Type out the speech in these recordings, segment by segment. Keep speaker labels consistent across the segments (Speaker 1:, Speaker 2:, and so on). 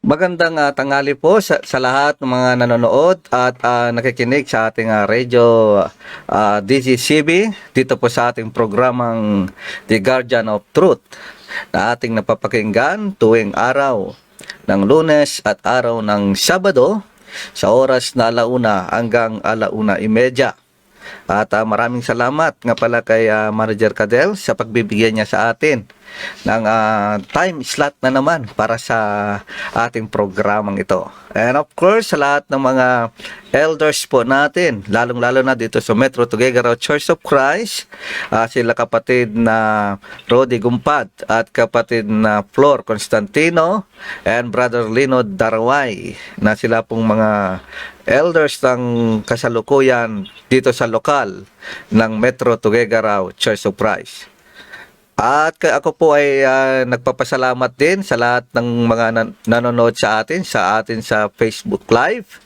Speaker 1: Magandang tanghali po sa lahat ng mga nanonood at nakikinig sa ating radio DGCB dito po sa ating programang The Guardian of Truth na ating napapakinggan tuwing araw ng Lunes at araw ng Sabado sa oras na 1:00 hanggang 1:30. At maraming salamat nga pala kay Manager Cadel sa pagbibigyan niya sa atin ng time slot na naman para sa ating programang ito. And of course, sa lahat ng mga elders po natin, lalong-lalo na dito sa Metro Tuguegarao Church of Christ, sila kapatid na Rodi Gumpad at kapatid na Flor Constantino and Brother Lino Daraway na sila pong mga elders ng kasalukuyan dito sa lokal ng Metro Tuguegarao Church of Christ. At ako po ay nagpapasalamat din sa lahat ng mga nanonood sa atin sa Facebook Live.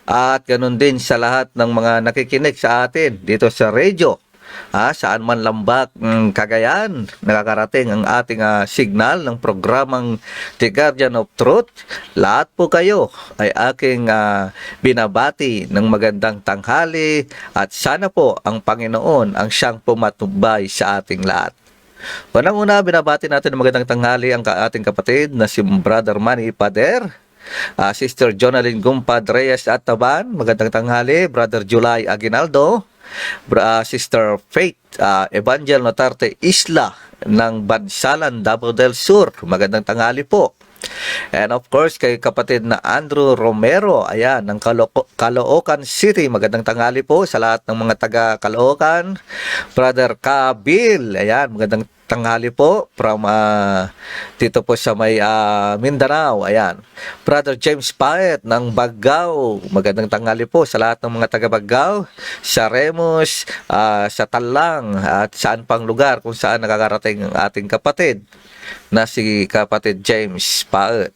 Speaker 1: At ganun din sa lahat ng mga nakikinig sa atin dito sa radio. Saan man lambak ng Cagayan, nakakarating ang ating signal ng programang The Guardian of Truth. Lahat po kayo ay aking binabati ng magandang tanghali at sana po ang Panginoon ang siyang pumatubay sa ating lahat. Unang-una, binabati natin ng magandang tanghali ang ating kapatid na si Brother Manny Pader, Sister Jonalyn Gumpad Reyes at Taban, magandang tanghali, Brother July Aguinaldo, Sister Faith Evangel Notarte Isla ng Bansalan, Davao del Sur, magandang tanghali po. And of course, kay kapatid na Andrew Romero, ayan, ng Caloocan City. Magandang tanghali po sa lahat ng mga taga Caloocan. Brother Kabil, ayan, magandang tanghali po from dito po sa may Mindanao, ayan. Brother James Paet ng Bagao, magandang tanghali po sa lahat ng mga taga Bagao, sa Remus, sa Talang, at saan pang lugar kung saan nakakarating ang ating kapatid na si kapatid James Paet.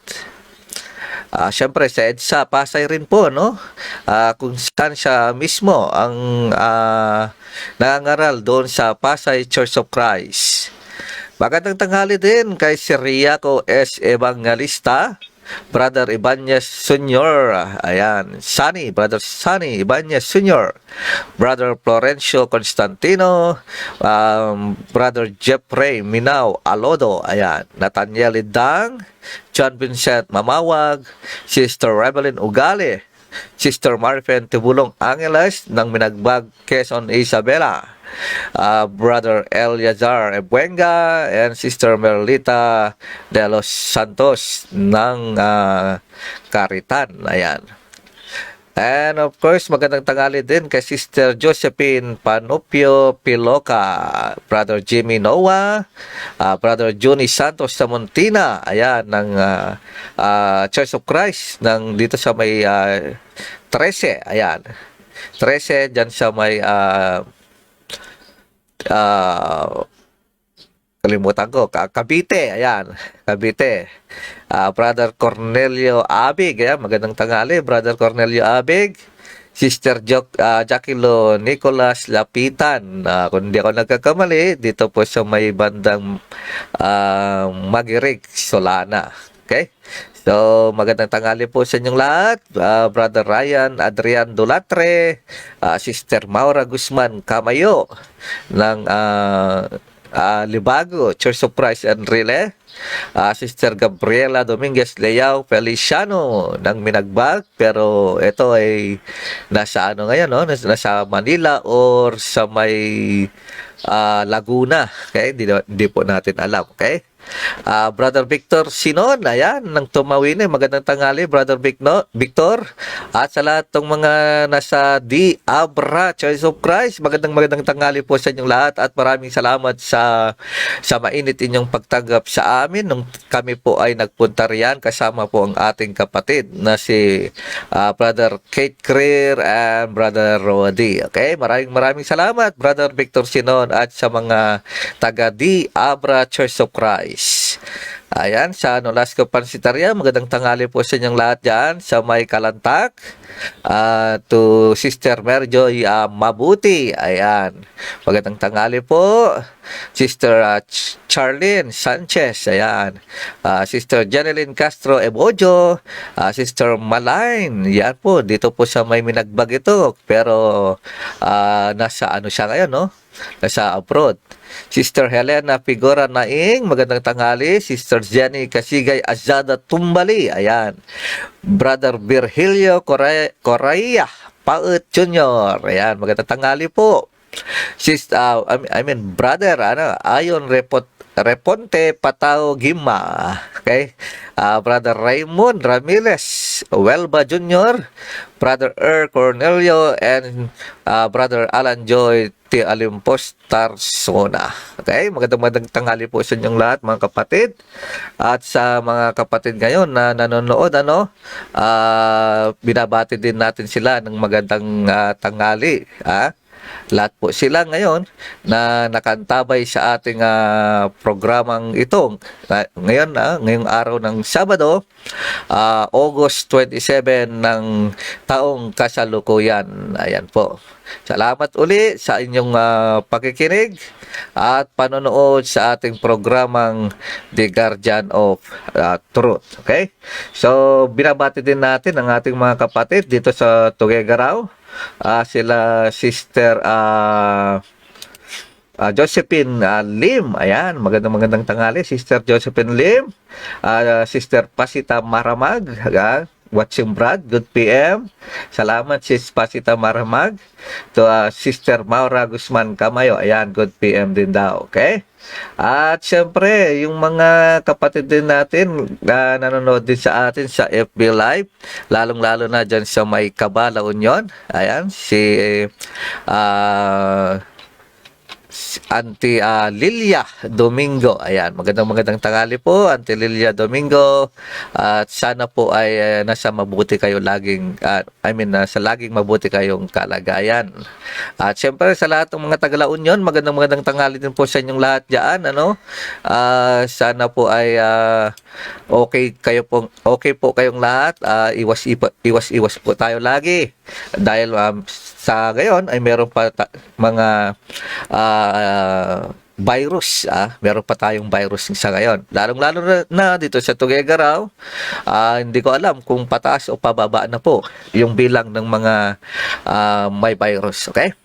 Speaker 1: Siyempre sa EDSA, Pasay rin po, no? Kung saan siya mismo ang nangangaral doon sa Pasay Church of Christ. Magandang tanghali din kay Siriaco S. Evangelista, Brother Ibanez Sr. Ayan, Brother Sunny Ibanez Sr. Brother Florencio Constantino, Brother Jeffrey Minao Alodo, ayan, Nathaniel Idang, John Vincent Mamawag, Sister Rebelin Ugali, Sister Marifen Tibulong Angeles ng Minagbag, Quezon, Isabela, Brother Eliazar Ebuenga and Sister Merlita de los Santos ng Caritan. Ayan. And of course, magandang tanghali din kay Sister Josephine Panopio Piloca, Brother Jimmy Noah, Brother Johnny Santos sa Montina, ayan, ng Church of Christ ng dito sa may 13, ayan. 13 dyan sa may kalimutan ko, Cavite, ayan, Cavite. Brother Cornelio Abig, ayan, magandang tanghali, Brother Cornelio Abig. Sister Jaquilo Nicolas Lapitan, kung hindi ako nagkakamali, dito po sa may bandang Magirig, Solana. Okay? So, magandang tanghali po sa inyong lahat. Brother Ryan Adrian Dulatre, Sister Maura Guzman Camayo ng Libago, Church of Christ Enrile, Sister Gabriela Dominguez Leao Feliciano ng Minagbag, pero ito ay nasa ngayon, no? Nasa Manila or sa may Laguna. Okay? Hindi po natin alam. Okay? Brother Victor Sinon, ayan, ng Tumawin, magandang tanghali, Brother Victor, at sa lahat ng mga nasa Di Abra Church of Christ, magandang tanghali po sa inyong lahat at maraming salamat sa mainit inyong pagtanggap sa amin nung kami po ay nagpunta riyan kasama po ang ating kapatid na si Brother Kate Creer and Brother Rodi. Okay, maraming salamat, Brother Victor Sinon, at sa mga taga Di Abra Church of Christ. Ayan, sa Nolasco Pansitaria, magandang tanghali po sa inyong lahat dyan sa may Kalantak. To Sister Merjoy Mabuti, ayan. Magandang tanghali po. Sister Charlene Sanchez, ayan. Sister Janeline Castro Ebojo, Sister Malain, yan po, dito po sa may Minagbag ito. Pero nasa ano siya ngayon, no? Nasa abroad. Sister Helena Figura Naing, magandang tanghali. Sister Jenny Kasigay Azada Tumbali, ayan. Brother Virgilio Correa Paut Jr., ayan, magandang tanghali po. Brother, Ayon Reponte Patao Gima, okay? Brother Raymond Ramirez Welba Jr., Brother Cornelio, and Brother Alan Joy T. Alimpos Tarsona. Okay, magandang tanghali po sa inyong lahat, mga kapatid. At sa mga kapatid ngayon na nanonood, binabati din natin sila ng magandang tanghali. Lahat po sila ngayon na nakantabay sa ating programang ito. Ngayong araw ng Sabado, August 27 ng taong kasalukuyan. Ayan po. Salamat uli sa inyong pakikinig at panonood sa ating programang The Guardian of Truth. Okay? So, binabati din natin ang ating mga kapatid dito sa Tuguegarao. Sila Sister Josephine Lim, ayan, magandang tanghali, Sister Josephine Lim, Sister Pasita Maramag, watching Brad, good PM. Salamat Sis Pasita Maramag. To Sister Maura Guzman Camayo, ayan, good PM din daw, okay? At syempre, yung mga kapatid din natin na nanonood din sa atin sa FB Live, lalong-lalo na dyan sa may Kabala Union, ayan, si Auntie Lilia Domingo. Ayan, magandang tanghali po, Auntie Lilia Domingo. At sana po ay nasa mabuti kayo laging, nasa laging mabuti kayong kalagayan. At syempre sa lahat ng mga taga-La Union, magandang tanghali din po sa inyong lahat diyan, sana po ay okay po kayong lahat. Iwas po tayo lagi. Dahil sa ngayon ay meron pa mga virus, meron pa tayong virus sa ngayon. Lalong-lalo na dito sa Tuguegarao, hindi ko alam kung pataas o pababa na po yung bilang ng mga may virus, okay?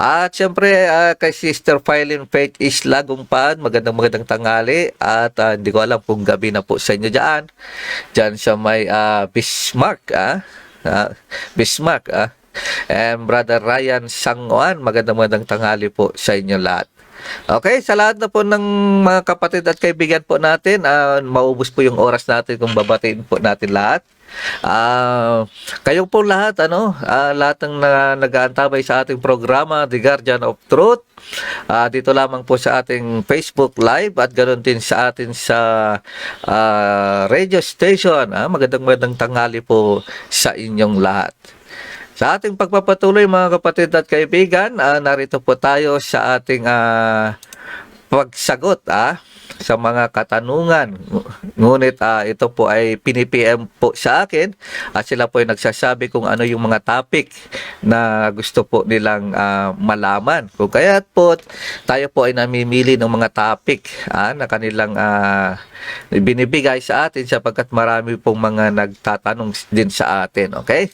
Speaker 1: At syempre kay Sister Phylline Faith Isla Gumpan, magandang tanghali. At hindi ko alam kung gabi na po sa inyo dyan sa may Bismarck, and Brother Ryan Sanguan, magandang tanghali po sa inyo lahat. Okay, sa lahat na po ng mga kapatid at kaibigan po natin, maubos po yung oras natin kung babatiin po natin lahat. Kayo po lahat, lahat ng nag-aantabay sa ating programa, The Guardian of Truth, dito lamang po sa ating Facebook Live at ganoon din sa atin sa radio station. Magandang tanghali po sa inyong lahat. Sa ating pagpapatuloy, mga kapatid at kaibigan, narito po tayo sa ating pagsagot sa mga katanungan. Ngunit ito po ay pinipm po sa akin at sila po ay nagsasabi kung ano yung mga topic na gusto po nilang malaman. Kung kaya po tayo po ay namimili ng mga topic na kanilang binibigay sa atin sapagkat marami pong mga nagtatanong din sa atin. Okay?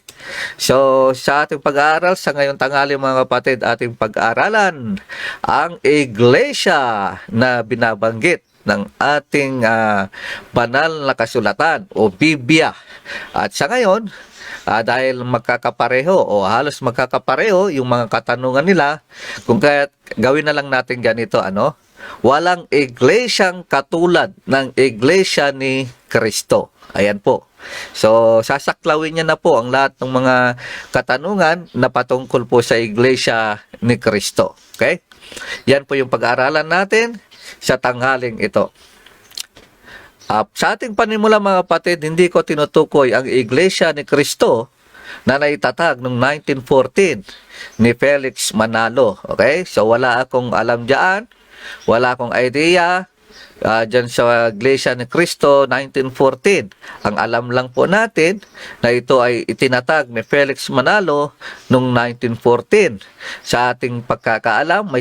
Speaker 1: So, sa ating pag-aaral sa ngayong tanghali, mga kapatid, ating pag-aaralan ang iglesia na binabanggit ng ating banal na kasulatan o Biblia. At sa ngayon, dahil magkakapareho o halos magkakapareho yung mga katanungan nila, kung kaya gawin na lang natin ganito, walang iglesyang katulad ng iglesia ni Kristo. Ayan po. So, sasaklawin niya na po ang lahat ng mga katanungan na patungkol po sa iglesia ni Kristo. Okay? Yan po yung pag-aaralan natin sa tanghaling ito. Sa ating panimula, mga kapatid, hindi ko tinutukoy ang Iglesia ni Kristo na naitatag noong 1914 ni Felix Manalo. Okay? So wala akong alam diyan, wala akong idea dyan sa Iglesia ni Cristo 1914. Ang alam lang po natin na ito ay itinatag ni Felix Manalo noong 1914. Sa ating pagkakaalam,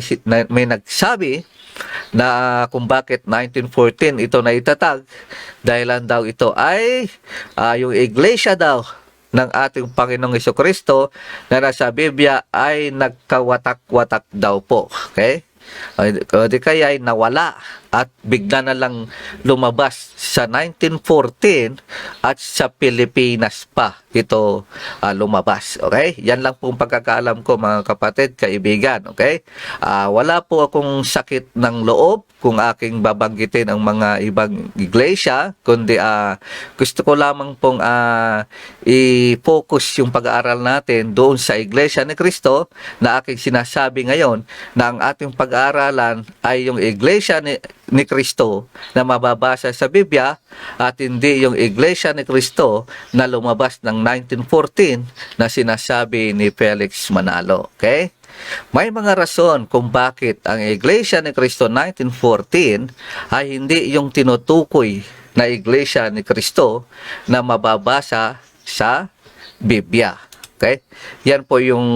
Speaker 1: may nagsabi na kung bakit 1914 ito na itatag, dahilan daw ito ay yung iglesia daw ng ating Panginoong Jesucristo na nasa Biblia ay nagkawatak-watak daw po. Okay? O di kaya ay nawala at bigla na lang lumabas sa 1914 at sa Pilipinas pa ito lumabas. Okay? Yan lang pong pagkakaalam ko, mga kapatid, kaibigan. Okay? Wala po akong sakit ng loob kung aking babanggitin ang mga ibang iglesia, kundi gusto ko lamang pong i-focus yung pag-aaral natin doon sa Iglesia ni Cristo na aking sinasabi ngayon na ang ating pag-aaralan ay yung Iglesia ni Cristo na mababasa sa Biblia at hindi yung Iglesia ni Cristo na lumabas ng 1914 na sinasabi ni Felix Manalo. Okay? May mga rason kung bakit ang Iglesia ni Cristo 1914 ay hindi yung tinutukoy na Iglesia ni Cristo na mababasa sa Biblia. Okay? Yan po yung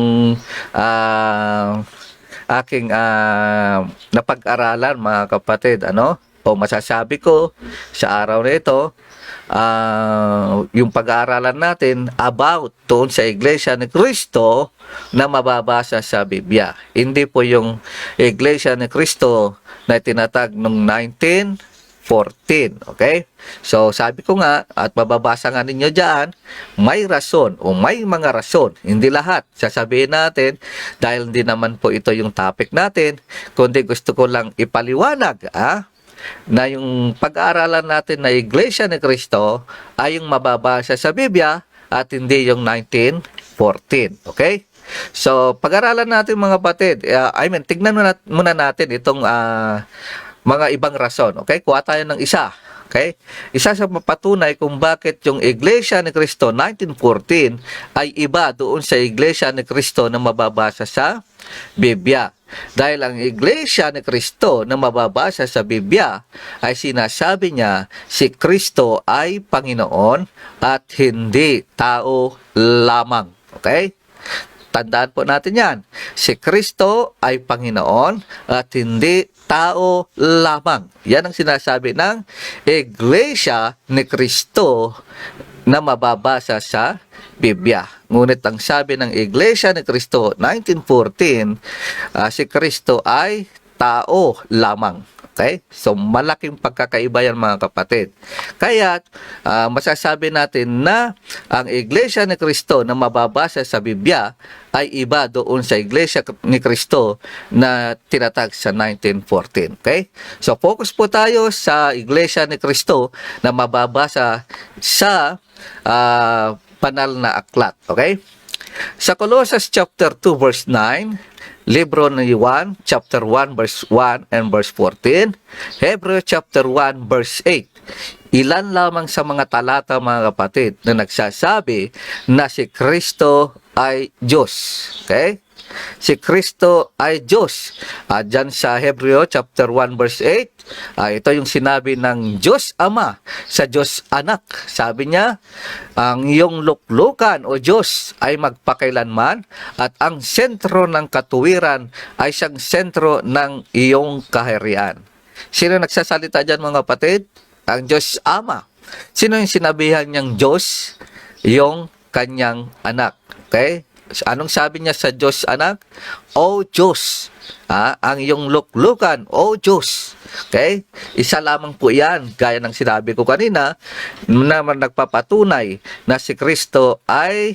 Speaker 1: aking napag-aralan, mga kapatid. O masasabi ko sa araw na ito, yung pag-aaralan natin about doon sa Iglesia ni Cristo na mababasa sa Biblia. Hindi po yung Iglesia ni Cristo na tinatag noong 1914. Okay? So, sabi ko nga, at mababasa nga ninyo dyan, may rason o may mga rason. Hindi lahat. Sasabihin natin, dahil hindi naman po ito yung topic natin, kundi gusto ko lang ipaliwanag, na yung pag-aaralan natin na Iglesia ni Cristo ay yung mababasa sa Biblia at hindi yung 1914. Okay? So, pag-aaralan natin, mga kapatid, tignan muna natin itong mga ibang rason. Okay? Kuha tayo ng isa. Okay? Isa sa mapatunay kung bakit yung Iglesia ni Cristo 1914 ay iba doon sa Iglesia ni Cristo na mababasa sa Biblia. Dahil ang Iglesia ni Cristo na mababasa sa Biblia ay sinasabi niya si Cristo ay Panginoon at hindi tao lamang. Okay? Tandaan po natin yan. Si Kristo ay Panginoon at hindi tao lamang. Yan ang sinasabi ng Iglesia ni Cristo na mababasa sa Biblia. Ngunit ang sabi ng Iglesia ni Cristo 1914, si Kristo ay tao lamang. Okay? So, malaking pagkakaiba yan, mga kapatid. Kaya, masasabi natin na ang Iglesia ni Cristo na mababasa sa Biblia ay iba doon sa Iglesia ni Cristo na tinatag sa 1914. Okay? So, focus po tayo sa Iglesia ni Cristo na mababasa sa banal na aklat. Okay? Sa Colossus chapter 2 verse 9, Libro ni Juan, chapter 1, verse 1 and verse 14. Hebrew chapter 1, verse 8. Ilan lamang sa mga talata, mga kapatid, na nagsasabi na si Kristo ay Diyos. Okay? Si Kristo ay Diyos. Diyan sa Hebrew chapter 1, verse 8, ito yung sinabi ng Diyos Ama sa Diyos Anak. Sabi niya, ang iyong luklukan o Diyos ay magpakailanman at ang sentro ng katuwiran ay siyang sentro ng iyong kaharian. Sino nagsasalita dyan, mga kapatid? Ang Diyos Ama. Sino yung sinabihan niyang Diyos? Yung kanyang anak. Okay? Anong sabi niya sa Diyos Anak? O Diyos, ang iyong luklukan, O Diyos. Okay? Isa lamang po yan, gaya ng sinabi ko kanina, na nagpapatunay na si Kristo ay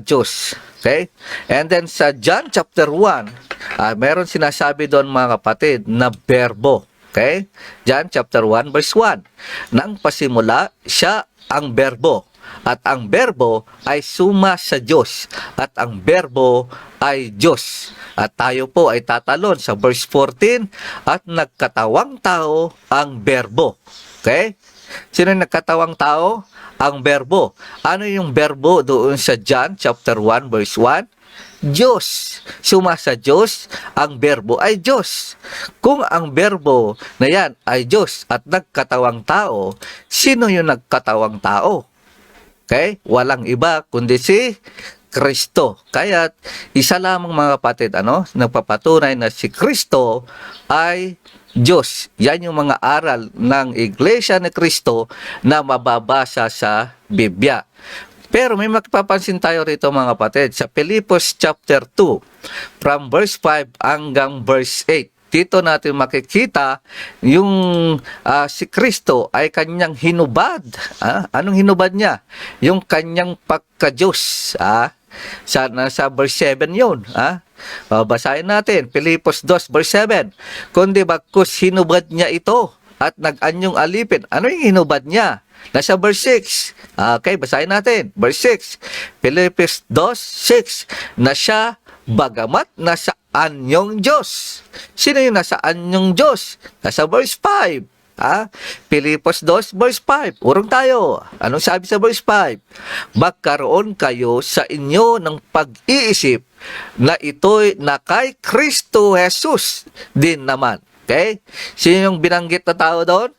Speaker 1: Diyos. Okay? And then sa John chapter 1, meron sinasabi doon, mga kapatid, na berbo. Okay? John chapter 1 verse 1. Nang pasimula, siya ang berbo. At ang berbo ay suma sa Diyos. At ang berbo ay Diyos. At tayo po ay tatalon sa verse 14. At nagkatawang tao ang berbo. Okay? Sino nagkatawang tao? Ang berbo. Ano yung berbo doon sa John chapter 1 verse 1? Diyos. Sumasa Diyos, ang berbo ay Diyos. Kung ang berbo na yan ay Diyos at nagkatawang tao, sino yung nagkatawang tao? Okay? Walang iba kundi si Kristo. Kaya isa lamang mga kapatid, nagpapatunay na si Kristo ay Diyos. Yan yung mga aral ng Iglesia ni Kristo na mababasa sa Biblia. Pero may magpapansin tayo rito mga kapatid sa Filipos chapter 2 from verse 5 hanggang verse 8. Dito natin makikita yung si Kristo ay kanyang hinubad. Anong hinubad niya? Yung kanyang pagka-Diyos. Sa verse 7 yun. Babasahin natin. Filipos 2 verse 7. Kundi bagkus hinubad niya ito at nag-anyong alipin. Ano yung hinubad niya? Nasa verse 6. Okay, basahin natin. Verse 6. Filipos 2:6. Na siya bagamat nasa anyong Diyos. Sino yung nasa anyong Diyos? Nasa verse 5. Filipos 2 verse 5. Urong tayo. Anong sabi sa verse 5? Magkaroon kayo sa inyo ng pag-iisip na ito'y na kay Kristo Jesus din naman. Okay? Sino yung binanggit na tao doon?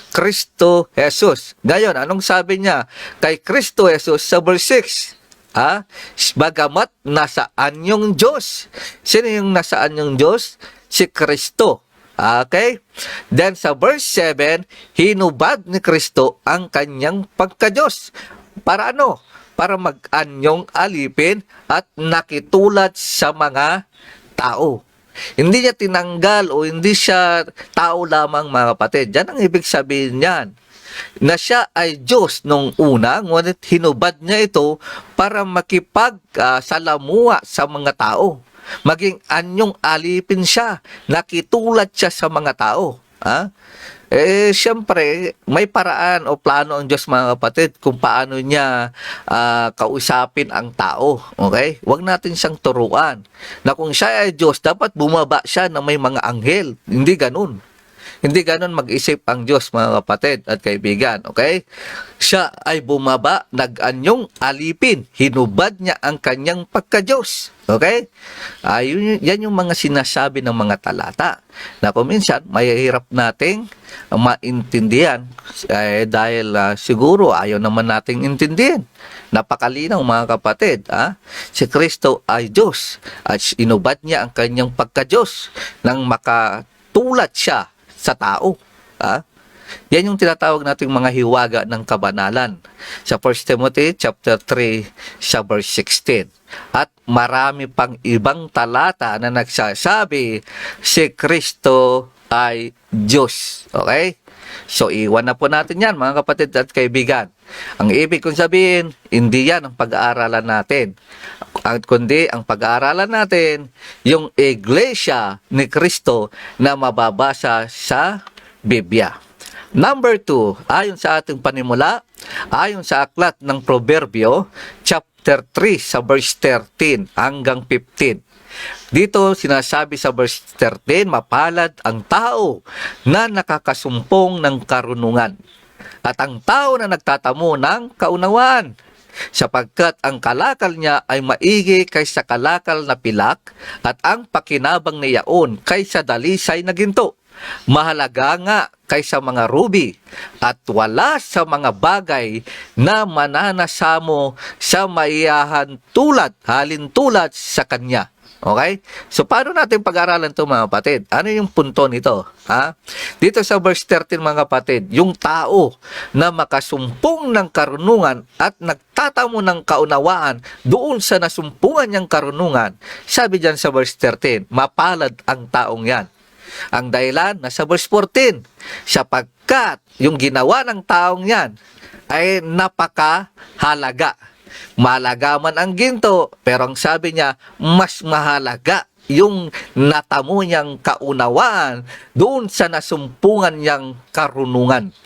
Speaker 1: Kristo Jesus. Ngayon, anong sabi niya? Kay Kristo Jesus sa verse 6. Bagamat nasaan yung Diyos. Sino yung nasaan yung Diyos? Si Kristo. Okay? Then sa verse 7, hinubad ni Kristo ang kanyang pagka-Diyos. Para ano? Para mag-anyong alipin at nakitulad sa mga tao. Hindi niya tinanggal o hindi siya tao lamang mga kapatid. Yan ang ibig sabihin niyan. Na siya ay Diyos nung una, ngunit hinubad niya ito para makipagsalamuha sa mga tao. Maging anyong alipin siya, nakitulad siya sa mga tao. Siyempre, may paraan o plano ang Diyos mga kapatid kung paano niya kausapin ang tao. Okay? Huwag natin siyang turuan na kung siya ay Diyos, dapat bumaba siya na may mga anghel. Hindi ganun. Hindi ganon mag-isip ang Diyos mga kapatid at kaibigan, okay? Siya ay bumaba, nag-anyong alipin, hinubad niya ang kanyang pagka-Diyos, okay? Yan yung mga sinasabi ng mga talata na kuminsan mahirap nating maintindihan dahil siguro ayaw naman nating intindihin. Napakalinaw mga kapatid, si Kristo ay Diyos at inubad niya ang kanyang pagka-Diyos nang makatulad siya sa tao. Yan yung tinatawag nating mga hiwaga ng kabanalan. Sa 1 Timothy chapter 3 sa verse 16. At marami pang ibang talata na nagsasabi si Kristo ay Diyos. Okay? So, iwan na po natin yan mga kapatid at kaibigan. Ang ibig kong sabihin, hindi yan ang pag-aaralan natin. Kundi ang pag-aaralan natin, yung Iglesia ni Kristo na mababasa sa Biblia. Number 2, ayon sa ating panimula, ayon sa aklat ng Proverbio, chapter 3 sa verse 13 hanggang 15. Dito sinasabi sa verse 13, mapalad ang tao na nakakasumpong ng karunungan at ang tao na nagtatamo ng kaunawaan, sapagkat ang kalakal niya ay maigi kaysa kalakal na pilak at ang pakinabang ni yaon kaysa dalisay na ginto. Mahalaga nga kaysa mga ruby at wala sa mga bagay na mananasamo sa maiyahan halin tulad sa kanya. Okay? So, paano natin pag-aralan ito mga kapatid? Ano yung punto nito? Dito sa verse 13 mga kapatid, yung tao na makasumpong ng karunungan at nagtatamo ng kaunawaan doon sa nasumpungan niyang karunungan, sabi dyan sa verse 13, mapalad ang taong yan. Ang dahilan, nasa verse 14, sapagkat yung ginawa ng taong yan ay napakahalaga. Mahalaga man ang ginto, pero ang sabi niya, mas mahalaga yung natamo niyang kaunawaan doon sa nasumpungan niyang karunungan.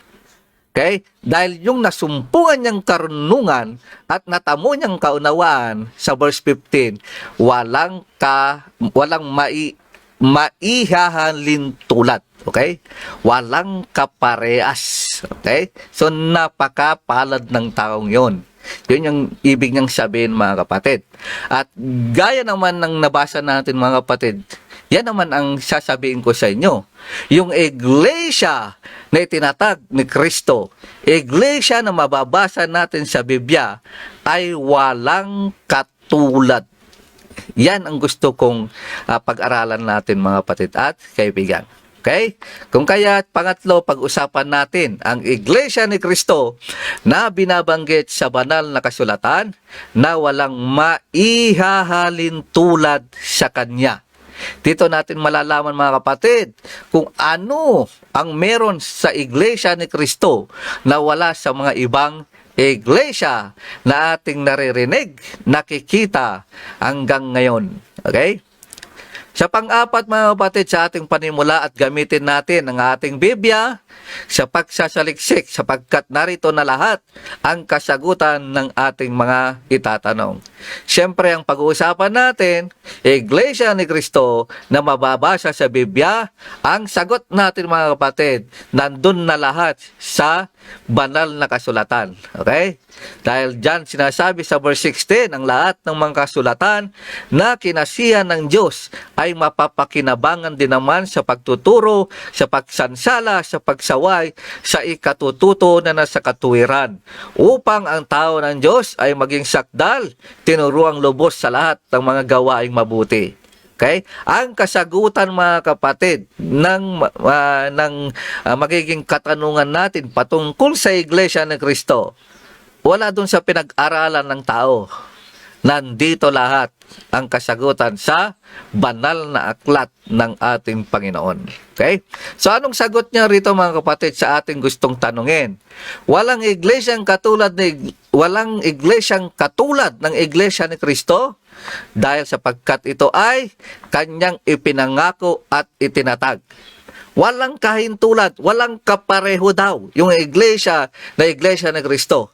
Speaker 1: Okay? Dahil yung nasumpungan niyang karunungan at natamo niyang kaunawaan, sa verse 15, walang maihahalin tulad. Okay? Walang kaparehas. Okay? So, napakapalad ng taong yon. Yun yung ibig niyang sabihin, mga kapatid. At gaya naman ng nabasa natin, mga kapatid, yan naman ang sasabihin ko sa inyo. Yung iglesia na itinatag ni Kristo, iglesia na mababasa natin sa Biblia, ay walang katulad. Yan ang gusto kong pag-aralan natin, mga kapatid at kaibigan. Okay? Kung kaya, pangatlo, pag-usapan natin ang Iglesia ni Kristo na binabanggit sa banal na kasulatan na walang maihahalin tulad sa Kanya. Dito natin malalaman, mga kapatid, kung ano ang meron sa Iglesia ni Kristo na wala sa mga ibang iglesia na ating naririnig, nakikita hanggang ngayon. Okay? Sa pang-apat, mga kapatid, sa ating panimula at gamitin natin ang ating Biblia sa pagsasaliksik sapagkat narito na lahat ang kasagutan ng ating mga itatanong. Siyempre, ang pag-uusapan natin, Iglesia ni Kristo na mababasa sa Biblia, ang sagot natin, mga kapatid, nandun na lahat sa banal na kasulatan. Okay? Dahil dyan sinasabi sa verse 16, ang lahat ng mga kasulatan na kinasihan ng Diyos ay mapapakinabangan din naman sa pagtuturo, sa pagsansala, sa pagsaway, sa ikatututo na nasa katuwiran, upang ang tao ng Diyos ay maging sakdal, tinuruang lubos sa lahat ng mga gawaing mabuti. Okay? Ang kasagutan, mga kapatid, ng magiging katanungan natin patungkol sa Iglesia ni Kristo, wala dun sa pinag-aralan ng tao. Nandito lahat ang kasagutan sa banal na aklat ng ating Panginoon. Okay? So anong sagot niya rito, mga kapatid, sa ating gustong tanungin? Walang iglesyang katulad ng Iglesia ni Kristo dahil sapagkat ito ay kanyang ipinangako at itinatag. Walang kahintulad, walang kapareho daw yung Iglesia ni Kristo.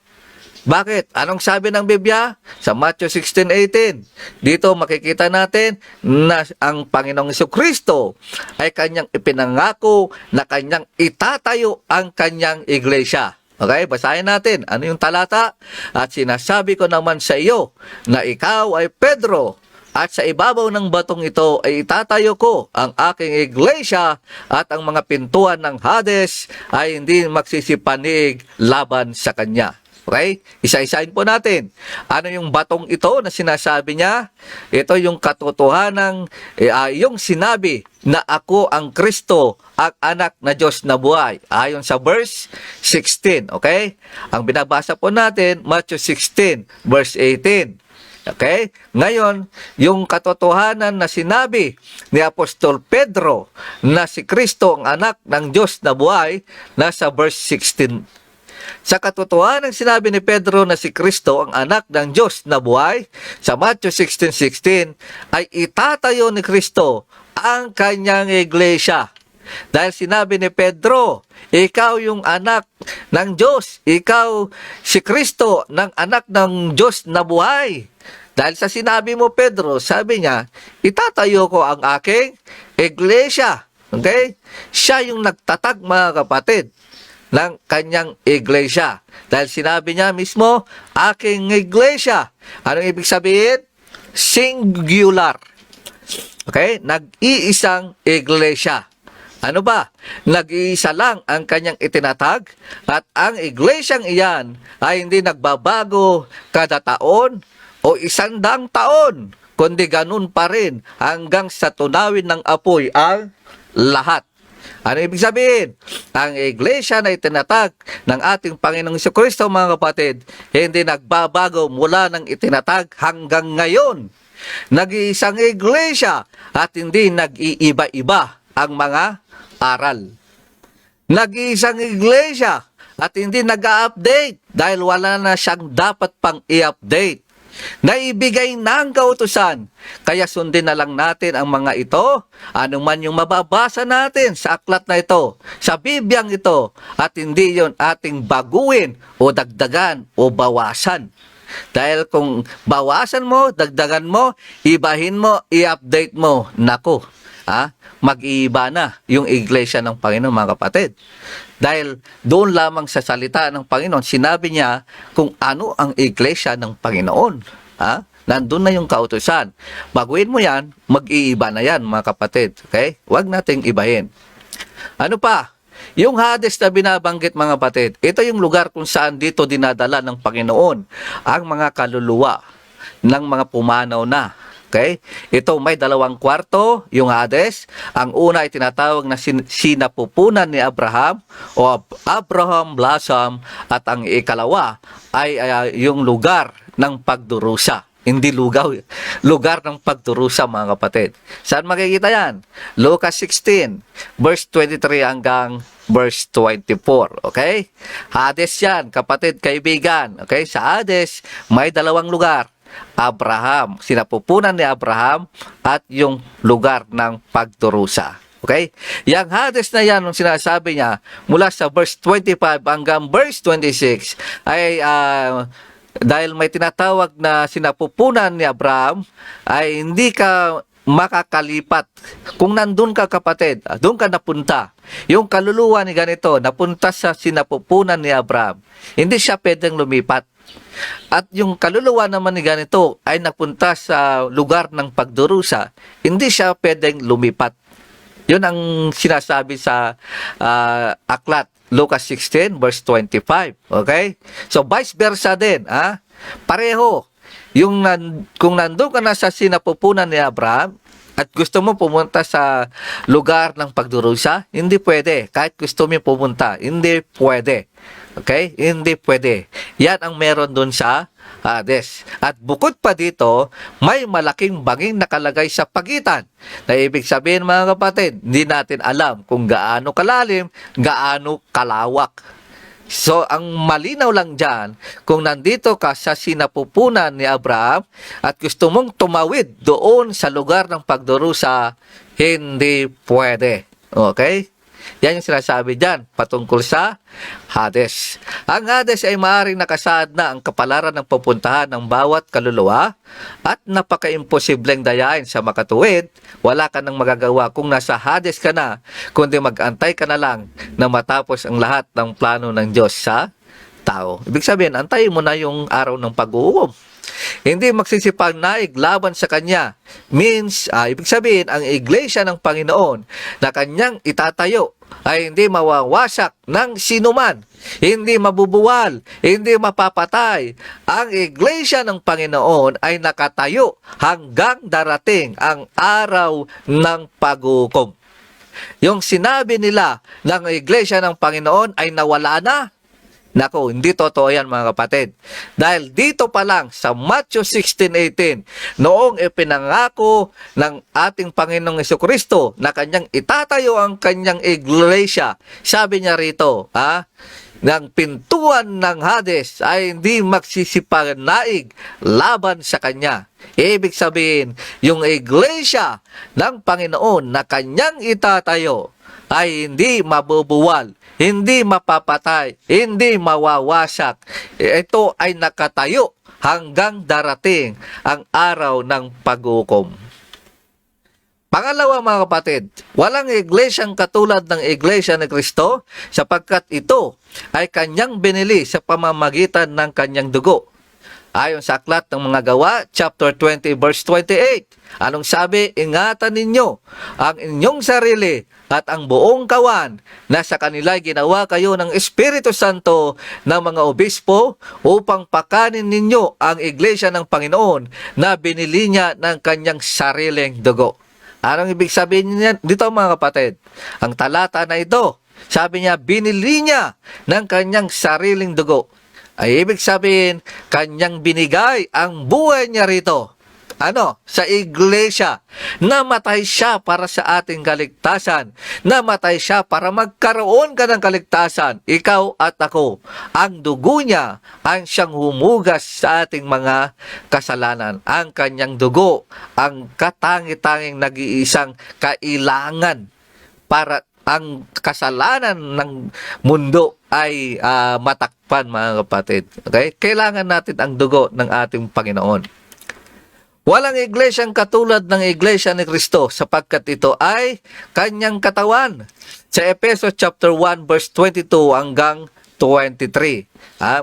Speaker 1: Bakit? Anong sabi ng Biblia? Sa Matthew 16:18. Dito makikita natin na ang Panginoong Jesucristo ay kanyang ipinangako na kanyang itatayo ang kanyang iglesia. Okay? Basahin natin. Ano yung talata? At sinasabi ko naman sa iyo na ikaw ay Pedro, at sa ibabaw ng batong ito ay itatayo ko ang aking iglesia, at ang mga pintuan ng Hades ay hindi magsisipanig laban sa kanya. Okay? Isa-isahin po natin. Ano yung batong ito na sinasabi niya? Ito yung katotohanan, yung sinabi na ako ang Kristo, ang anak na Diyos na buhay. Ayon sa verse 16. Okay? Ang binabasa po natin, Matthew 16, verse 18. Okay? Ngayon, yung katotohanan na sinabi ni Apostol Pedro na si Kristo ang anak ng Diyos na buhay, nasa verse 16. Sa katotohanan sinabi ni Pedro na si Kristo ang anak ng Diyos na buhay, sa Matthew 16:16, ay itatayo ni Kristo ang kanyang iglesia. Dahil sinabi ni Pedro, ikaw yung anak ng Diyos, ikaw si Kristo ng anak ng Diyos na buhay. Dahil sa sinabi mo, Pedro, sabi niya, itatayo ko ang aking iglesia. Okay? Siya yung nagtatag, mga kapatid, ng kanyang iglesia. Dahil sinabi niya mismo, aking iglesia. Anong ibig sabihin? Singular. Okay? Nag-iisang iglesia. Ano ba? Nag-iisa lang ang kanyang itinatag, at ang iglesyang iyan ay hindi nagbabago kada taon o 100 taon, kundi ganun pa rin hanggang sa tunawin ng apoy ang lahat. Ano ibig sabihin? Ang iglesia na itinatag ng ating Panginoong Jesucristo, mga kapatid, hindi nagbabago mula ng itinatag hanggang ngayon. Nag-iisang iglesia at hindi nag-iiba-iba ang mga aral. Nag-iisang iglesia at hindi nag-update dahil wala na siyang dapat pang i-update. Naibigay na ang kautusan, kaya sundin na lang natin ang mga ito, anuman yung mababasa natin sa aklat na ito, sa Bibyang ito, at hindi yon ating baguhin o dagdagan o bawasan. Dahil kung bawasan mo, dagdagan mo, ibahin mo, i-update mo, nako, mag-iiba na yung iglesia ng Panginoon, mga kapatid. Dahil doon lamang sa salita ng Panginoon, sinabi niya kung ano ang iglesia ng Panginoon. Nandun na yung kautusan. Baguhin mo yan, mag-iiba na yan, mga kapatid. Okay? Huwag nating ibahin. Ano pa? Yung Hades na binabanggit, mga kapatid, ito yung lugar kung saan dito dinadala ng Panginoon ang mga kaluluwa ng mga pumanaw na. Okay? Ito may 2 kwarto, yung Hades. Ang una ay tinatawag na sinapupunan ni Abraham o Abraham Blossom, at ang ikalawa ay yung lugar ng pagdurusa. Hindi lugar ng pagdurusa, mga kapatid. Saan makikita yan? Lucas 16, verse 23 hanggang verse 24. Okay? Hades yan, kapatid, kaibigan. Okay? Sa Hades, may 2 lugar. Abraham, sinapupunan ni Abraham, at yung lugar ng pagdurusa. Okay? Yang Hades na yan, nung sinasabi niya, mula sa verse 25 hanggang verse 26, ay dahil may tinatawag na sinapupunan ni Abraham, ay hindi ka makakalipat. Kung nandun ka, kapatid, doon ka napunta. Yung kaluluwa ni ganito, napunta sa sinapupunan ni Abraham. Hindi siya pwedeng lumipat. At yung kaluluwa naman ni ganito ay napunta sa lugar ng pagdurusa, hindi siya pwedeng lumipat. Yun ang sinasabi sa aklat, Lucas 16, verse 25. Okay? So, vice versa din. Pareho. Kung nandun ka na sa sinapupunan ni Abraham, at gusto mo pumunta sa lugar ng pagdurusa, hindi pwede. Kahit gusto mo pumunta, hindi pwede. Okay? Hindi pwede. Yan ang meron dun sa Hades. At bukod pa dito, may malaking banging nakalagay sa pagitan. Na ibig sabihin, mga kapatid, hindi natin alam kung gaano kalalim, gaano kalawak. So, ang malinaw lang dyan, kung nandito ka sa sinapupunan ni Abraham at gusto mong tumawid doon sa lugar ng pagdurusa, hindi pwede. Okay? Yan yung sinasabi dyan, patungkol sa Hades. Ang Hades ay maaaring nakasaad na ang kapalaran ng pupuntahan ng bawat kaluluwa at napaka-imposibleng dayain sa makatuwid. Wala ka nang magagawa kung nasa Hades ka na, kundi mag-antay ka na lang na matapos ang lahat ng plano ng Diyos sa tao. Ibig sabihin, antayin mo na yung araw ng pag-uwom. Hindi magsisipag naig laban sa Kanya. Means, ibig sabihin, ang iglesia ng Panginoon na Kanyang itatayo ay hindi mawawasak ng sinuman, hindi mabubuwal, hindi mapapatay. Ang iglesia ng Panginoon ay nakatayo hanggang darating ang araw ng paghukom. Yung sinabi nila ng iglesia ng Panginoon ay nawala na, nako, hindi totoo yan, mga kapatid. Dahil dito pa lang sa Matthew 16:18, noong ipinangako ng ating Panginoong Jesucristo na Kanyang itatayo ang Kanyang iglesia, sabi niya rito, ng pintuan ng Hades ay hindi magsisipagnaig laban sa Kanya. Ibig sabihin, yung iglesia ng Panginoon na Kanyang itatayo ay hindi mabubuwal, hindi mapapatay, hindi mawawasak. Ito ay nakatayo hanggang darating ang araw ng paghukom. Pangalawa, mga kapatid, walang iglesyang katulad ng iglesia ni Kristo sapagkat ito ay Kanyang binili sa pamamagitan ng Kanyang dugo. Ayon sa aklat ng mga gawa, chapter 20, verse 28. Anong sabi? Ingatan ninyo ang inyong sarili at ang buong kawan na sa kanila ginawa kayo ng Espiritu Santo ng mga obispo upang pakanin ninyo ang iglesia ng Panginoon na binili niya ng Kanyang sariling dugo. Anong ibig sabihin niya dito, mga kapatid? Ang talata na ito, sabi niya, binili niya ng Kanyang sariling dugo. Ay ibig sabihin, Kanyang binigay ang buhay niya rito. Sa iglesia. Namatay siya para sa ating kaligtasan. Namatay siya para magkaroon ka ng kaligtasan. Ikaw at ako. Ang dugo niya ang siyang humugas sa ating mga kasalanan. Ang Kanyang dugo, ang katangi-tanging nag-iisang kailangan para ang kasalanan ng mundo ay matakpan, mga kapatid. Okay? Kailangan natin ang dugo ng ating Panginoon. Walang iglesyang katulad ng iglesia ni Kristo sapagkat ito ay kanyang katawan. Sa Efesos chapter 1 verse 22 hanggang 23.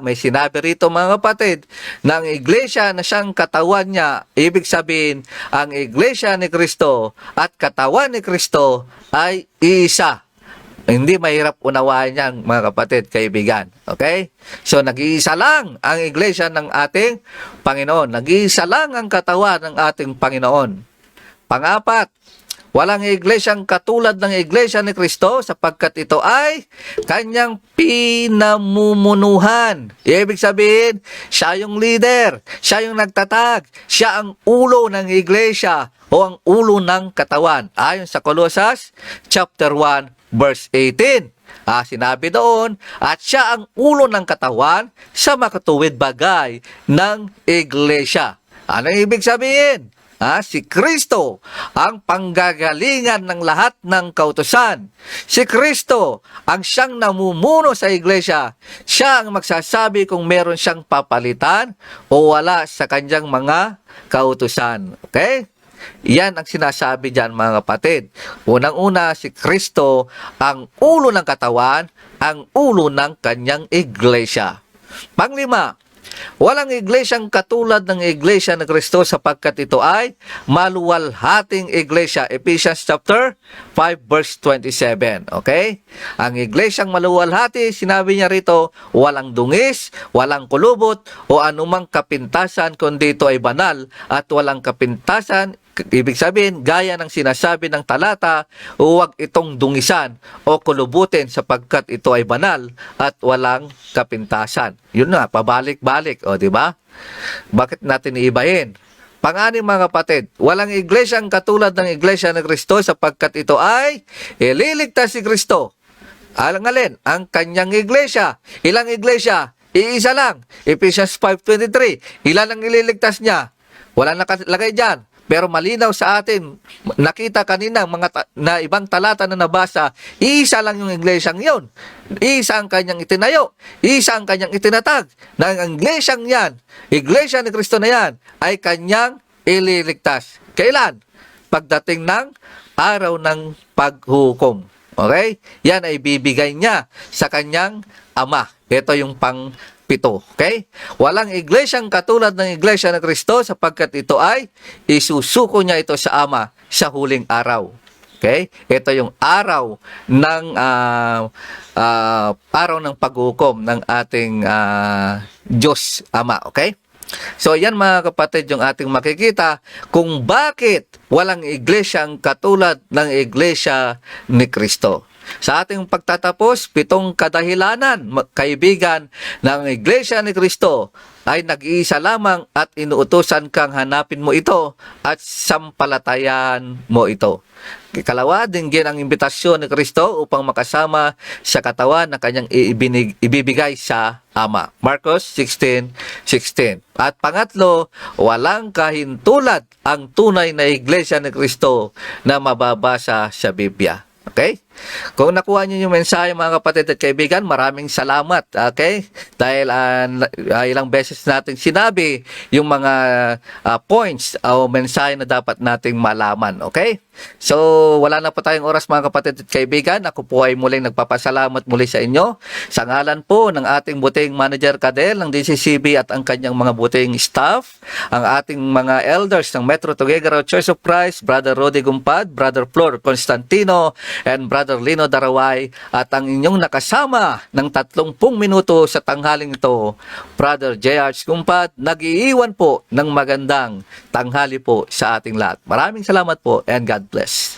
Speaker 1: May sinabi rito, mga kapatid, na ang iglesia na siyang katawan niya, ibig sabihin, ang iglesia ni Kristo at katawan ni Kristo ay iisa. Hindi mahirap unawain yan, mga kapatid, kaibigan. Okay? So, nag-iisa lang ang iglesia ng ating Panginoon. Nag-iisa lang ang katawan ng ating Panginoon. Pangapat, walang iglesyang katulad ng iglesia ni Kristo sapagkat ito ay kanyang pinamumunuhan. Ibig sabihin, siya yung leader, siya yung nagtatag, siya ang ulo ng iglesia o ang ulo ng katawan. Ayon sa Colossus chapter 1 verse 18. Sinabi doon, at siya ang ulo ng katawan sa makatuwid bagay ng iglesia. Ano ibig sabihin? Si Kristo ang panggagalingan ng lahat ng kautusan. Si Kristo ang siyang namumuno sa iglesia. Siya ang magsasabi kung meron siyang papalitan o wala sa kanyang mga kautusan. Okay? Yan ang sinasabi dyan, mga kapatid. Unang-una, si Kristo ang ulo ng katawan, ang ulo ng kanyang iglesia. Panglima, walang iglesyang katulad ng iglesia ng Kristo sapagkat ito ay maluwalhating iglesia. Ephesians chapter 5 verse 27. Okay? Ang iglesyang maluwalhati, sinabi niya rito, walang dungis, walang kulubot, o anumang kapintasan, kundi ito ay banal at walang kapintasan. Ibig sabihin, gaya ng sinasabi ng talata, huwag itong dungisan o kulubutin sapagkat ito ay banal at walang kapintasan. Yun na, pabalik-balik, di ba? Bakit natin iibahin? Pang-anim, mga kapatid, walang iglesyang katulad ng iglesia ng Kristo sapagkat ito ay ililigtas si Kristo. Alin? Ang kanyang iglesia. Ilang iglesia? Iisa lang. Ephesians 5:23. Ilan ang ililigtas niya? Wala nakalagay dyan. Pero malinaw sa atin, nakita kanina na ibang talata na nabasa, isa lang yung iglesyang yun. Isa ang kanyang itinayo. Isa ang kanyang itinatag. Na ang iglesyang yan, iglesia ni Kristo na yan, ay kanyang ililigtas. Kailan? Pagdating ng araw ng paghukom. Okay? Yan ay bibigay niya sa kanyang ama. Ito yung pang-7. Okay? Walang iglesyang katulad ng iglesia ng Kristo sapagkat ito ay isusuko niya ito sa Ama sa huling araw. Okay? Ito yung araw ng paghukom ng ating Diyos Ama. Okay? So, yan, mga kapatid, yung ating makikita kung bakit walang iglesyang katulad ng iglesia ni Kristo. Sa ating pagtatapos, 7 kadahilanan, kaibigan, ng iglesia ni Kristo ay nag-iisa lamang at inuutosan kang hanapin mo ito at sampalatayan mo ito. Ikalawa, dinggin ang imbitasyon ni Kristo upang makasama sa katawan na kanyang ibibigay sa Ama. Marcos 16:16. At pangatlo, walang kahintulad ang tunay na iglesia ni Kristo na mababasa sa Biblia. Okay? Kung nakuha niyo yung mensahe, mga kapatid at kaibigan, maraming salamat. Okay? Dahil ilang beses natin sinabi yung mga points o mensahe na dapat nating malaman. Okay? So, wala na po tayong oras, mga kapatid at kaibigan. Ako po ay muling nagpapasalamat muli sa inyo. Sa ngalan po ng ating buting manager Cadel ng DCCB at ang kanyang mga buting staff, ang ating mga elders ng Metro Tuguegarao Church of Christ, Brother Rodi Gumpad, Brother Flor Constantino, and Brother Lino Daraway, at ang inyong nakasama ng 30 minuto sa tanghaling ito, Brother J.R. Gumpad, nag-iiwan po ng magandang tanghali po sa ating lahat. Maraming salamat po and God bless.